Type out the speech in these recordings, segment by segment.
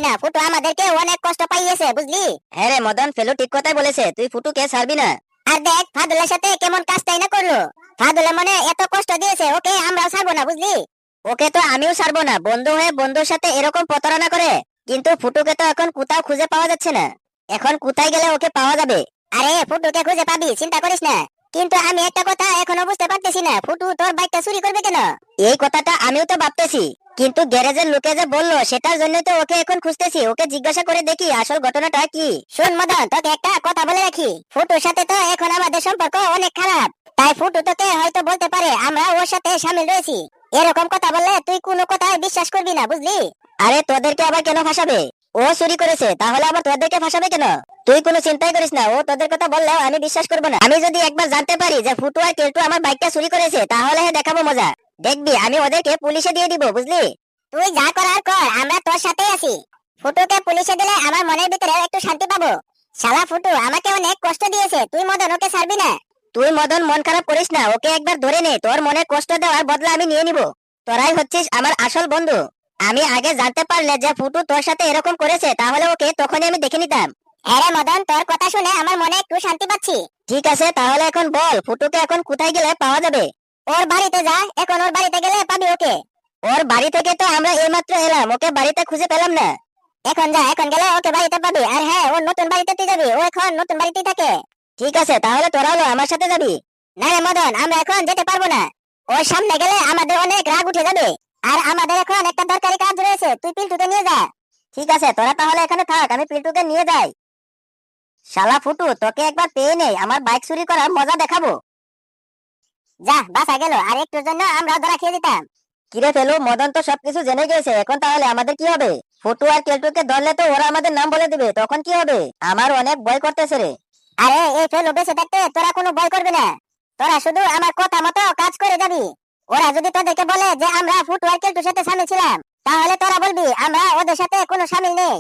ছাড়বি না, ফুটু আমাদেরকে অনেক কষ্ট পাইয়েছে বুঝলি। হ্যাঁ রে মদন, ফেলু ঠিক কথাই বলেছে, তুই ফুটুকে ছাড়বি না। আর দেখ ফাদুলের সাথে কেমন কাজটাই না করলো। ফাদুলের মনে এত কষ্ট দিয়েছে, ওকে আমরাও ছাড়বো না বুঝলি। ওকে তো আমিও ছাড়বো না, বন্ধু হয়ে বন্ধুর সাথে এরকম প্রতারণা করে। কিন্তু ফুটুকে তো এখন কোথাও খুঁজে পাওয়া যাচ্ছে না, এখন কোথায় গেলে ওকে পাওয়া যাবে? আরে ফুটুকে খুঁজে পাবি, চিন্তা করিস না। কিন্তু আমি একটা কথা এখনো বুঝতে পারতেছি না, ফুটু তোর বাইকটা চুরি করবে কেন? এই কথাটা আমিও তো ভাবতেছি, কিন্তু গ্যারেজের লোকে যে বললো সেটার জন্য তো ওকে এখন খুঁজতেছি। ওকে জিজ্ঞাসা করে দেখি আসল ঘটনাটা কি। শোন মদন, তোকে একটা কথা বলে রাখি, ফুটুর সাথে তো এখন আমাদের সম্পর্ক অনেক খারাপ। তাই ফুটু তোকে হয়তো বলতে পারে আমরা ওর সাথে শামিল রয়েছি। এরকম কথা বললে তুই কোনো কথাই বিশ্বাস করবি না বুঝলি। আরে তোদেরকে আবার কেন ফাঁসাবে? ও চুরি করেছে, তাহলে আবার তোদেরকে ফাঁসাবে কেন? তুই কোনো চিন্তাই করিস না, ও তোদের কথা বললেও আমি বিশ্বাস করবো না। আমি যদি একবার জানতে পারি যে ফুটু আর কেলটু আমার বাইকটা চুরি করেছে, তাহলে দেখাবো মজা। দেখবি আমি ওদেরকে পুলিশে দিয়ে দিব বুঝলি। তুই যা করার কর, আমরা তোর সাথেই আছি। ফুটুকে পুলিশে দিলে আমার মনের ভিতরে একটু শান্তি পাবো। শালা ফুটু আমাকে অনেক কষ্ট দিয়েছে, তুই মদন ওকে ছাড়বি না। তুই মদন মন খারাপ করিস না, ওকে একবার ধরে নে, তোর মনে কষ্ট দেওয়ার বদলা আমি নিয়ে নিব। তোরাই হচ্ছিস আমার আসল বন্ধু। আমি আগে জানতে পারলে যে ফুটু তোর সাথে এরকম করেছে, তাহলে ওকে তখনই আমি দেখে নিতাম। আরে মদন, তোর কথা শুনে আমার মনে একটু শান্তি পাচ্ছি। ঠিক আছে, তাহলে এখন বল ফুটুকে এখন কোথায় গেলে পাওয়া যাবে? ওর বাড়িতে যা, এখন ওর বাড়িতে গেলে পাবি ওকে। ওর বাড়ি থেকে তো আমরা এইমাত্র এলাম, ওকে বাড়িতে খুঁজে পেলাম না। এখন যা, এখন গেলে ওকে বাড়িতে পাবি। আর হ্যাঁ, ওর নতুন বাড়িতে তুই যাবি, ও এখন নতুন বাড়িতেই থাকে। ঠিক আছে, তাহলে তোরাও আমার সাথে যাবি। না রে মদন, আমরা এখন যেতে পারবো না। ওর সামনে গেলে আমাদের অনেক রাগ উঠে যাবে। আর আমাদের এখন একটা দরকারি কাজ রয়েছে, তুই পিলটুকে নিয়ে যা। ঠিক আছে, তোরা তাহলে এখানে থাক, আমি পিলটুকে নিয়ে যাই। শালা ফুটু, তোকে একবার পেয়ে নেই, আমার বাইক চুরি করার মজা দেখাবো। যা, বাসা গেল, আর একটুর জন্য আমরা ধরা খেয়ে দিতাম। কিরে ফেলু, মদন তো সবকিছু জেনে গেছে, এখন তাহলে আমাদের কি হবে? ফুটু আর কেলটুকে ধরলে তো ওরা আমাদের নাম বলে দিবে, তখন কি হবে? আমার অনেক ভয় করতেছে রে। আরে এই ফেলু বেঁচে থাকতে তোরা কোনো ভয় করবি না, তোরা শুধু আমার কথা মতো কাজ করে যাবি। ওরা যদি তোদেরকে বলে যে আমরা ফুটু আর কেলটুর সাথে শামিল ছিলাম, তাহলে তোরা বলবি আমরা ওদের সাথে কোনো শামিল নেই,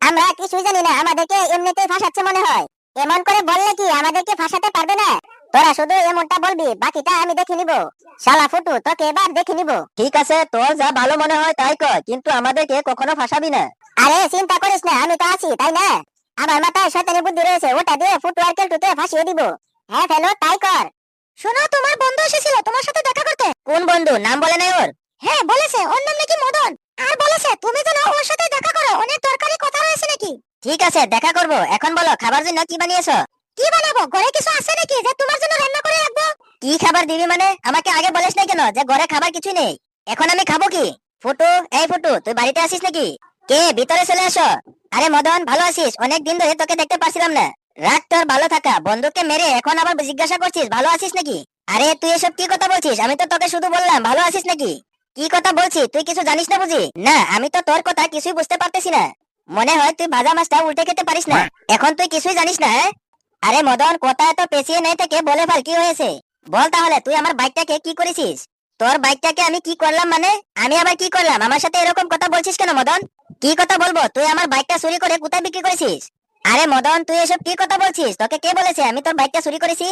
আমরা কিছুই জানি না, আমাদেরকে এমনিতেই ফাঁসাচ্ছে মনে হয়। এমন করে বললে কি আমাদেরকে ফাঁসাতে পারবে না? তোরা শুধু এমনটা বলবি, বাকিটা আমি দেখে নিব। শালা ফুটু, তোকে এবার দেখে নিব। ঠিক আছে, তোর যা ভালো মনে হয় তাই কর, কিন্তু আমাদেরকে কখনো ফাঁসাবি না। আরে চিন্তা করিস না, আমি তো আছি তাই না। আমার মাথায় শয়তানি বুদ্ধি রয়েছে, ওটা দিয়ে ফুটু আর কেলটুকে ফাঁসিয়ে দিব। হ্যাঁ ফেলো, তাই কর। শোনো, তোমার বন্ধু এসেছিল তোমার সাথে দেখা করতে। কোন বন্ধু? নাম বলে নাই ওর? হ্যাঁ বলেছে, ওর নাম নাকি মদন। আর বলেছে তুমি যেন ওর সাথে দেখা করো, অনেক দরকারি কথা রয়েছে নাকি। ঠিক আছে, দেখা করব। এখন বলো খাবার জন্য কি বানিয়েছো? কি বানাবো? ঘরে কিছু আছে নাকি যে তোমার জন্য রান্না করে রাখবো? কি খাবার দিবি মানে? আমাকে আগে বলিস না কেন যে ঘরে খাবার কিছু নেই? এখন আমি খাবো কি? ফুটু, এই ফুটু, তুই বাড়িতে আসিস নাকি? কে? ভিতরে চলে আসো। আরে মদন, ভালো আছিস? অনেক দিন ধরে তোকে দেখতে পাচ্ছিলাম না। রাগ তোর ভালো থাকা, বন্ধুকে মেরে এখন আবার জিজ্ঞাসা করছিস ভালো আছিস নাকি? আরে তুই এসব কি কথা বলছিস? আমি তো তোকে শুধু বললাম ভালো আছিস নাকি। কি কথা বলছিস? তুই কিছু জানিস না বুঝি? না, আমি তো তোর কথা কিছুই বুঝতে পারতেছি না। মনে হয় তুই ভাজা মাছটা উল্টে খেতে পারিস না। এখন তুই কিছুই জানিস না, হ্যাঁ? আরে মদন, কথা এত পেছিয়ে নেই থেকে বলে ফেল কি হয়েছে। বল তাহলে, তুই আমার বাইকটাকে কি করেছিস? তোর বাইকটাকে আমি কি করলাম মানে? আমি আবার কি করলাম? আমার সাথে এরকম কথা বলছিস কেন মদন? কি কথা বলবো? তুই আমার বাইকটা চুরি করে কোথায় বিক্রি করেছিস? আরে মদন, তুই এসব কি কথা বলছিস? তোকে কে বলেছে আমি তোর বাইকটা চুরি করেছি?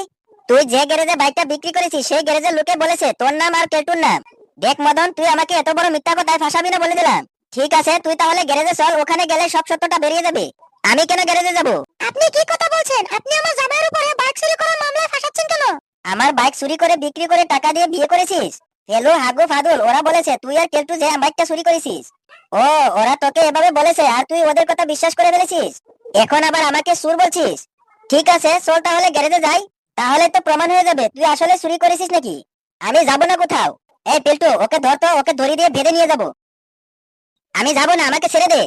তুই যে গ্যারেজে বাইকটা বিক্রি করেছিস সেই গ্যারেজের লোকে বলেছে তোর নাম আর কেলটুর নাম। দেখ মদন, তুই আমাকে এত বড় মিথ্যা কথায় ফাঁসাবি না বলে দিলাম। ঠিক আছে, তুই তাহলে গ্যারেজে চল, ওখানে গেলে সব সত্যটা বেরিয়ে যাবে। আমি কেন গ্যারেজে যাব? আপনি কি কথা বলছেন? আপনি আমার জামাইয়ের উপরে বাইক চুরি করার মামলায় ফাঁসাচ্ছেন কেন? আমার বাইক চুরি করে বিক্রি করে টাকা দিয়ে বিয়ে করেছিস? ফেলু, হাগু, ফাদুল ওরা বলেছে তুই আর কেলটু যে বাইকটা চুরি করেছিস। ও, ওরা তোকে এভাবে বলেছে আর তুই ওদের কথা বিশ্বাস করে ফেলেছিস? এখন আবার আমাকে চোর বলছিস? ঠিক আছে, চল তাহলে গ্যারেজে যাই, তাহলে তো প্রমাণ হয়ে যাবে তুই আসলে চুরি করেছিস নাকি। আমি যাব না কোথাও। এই পেল্টু, ওকে ধর তো, ওকে ধরি দিয়ে বেঁধে নিয়ে যাব। আমি যাব না, আমাকে ছেড়ে দে।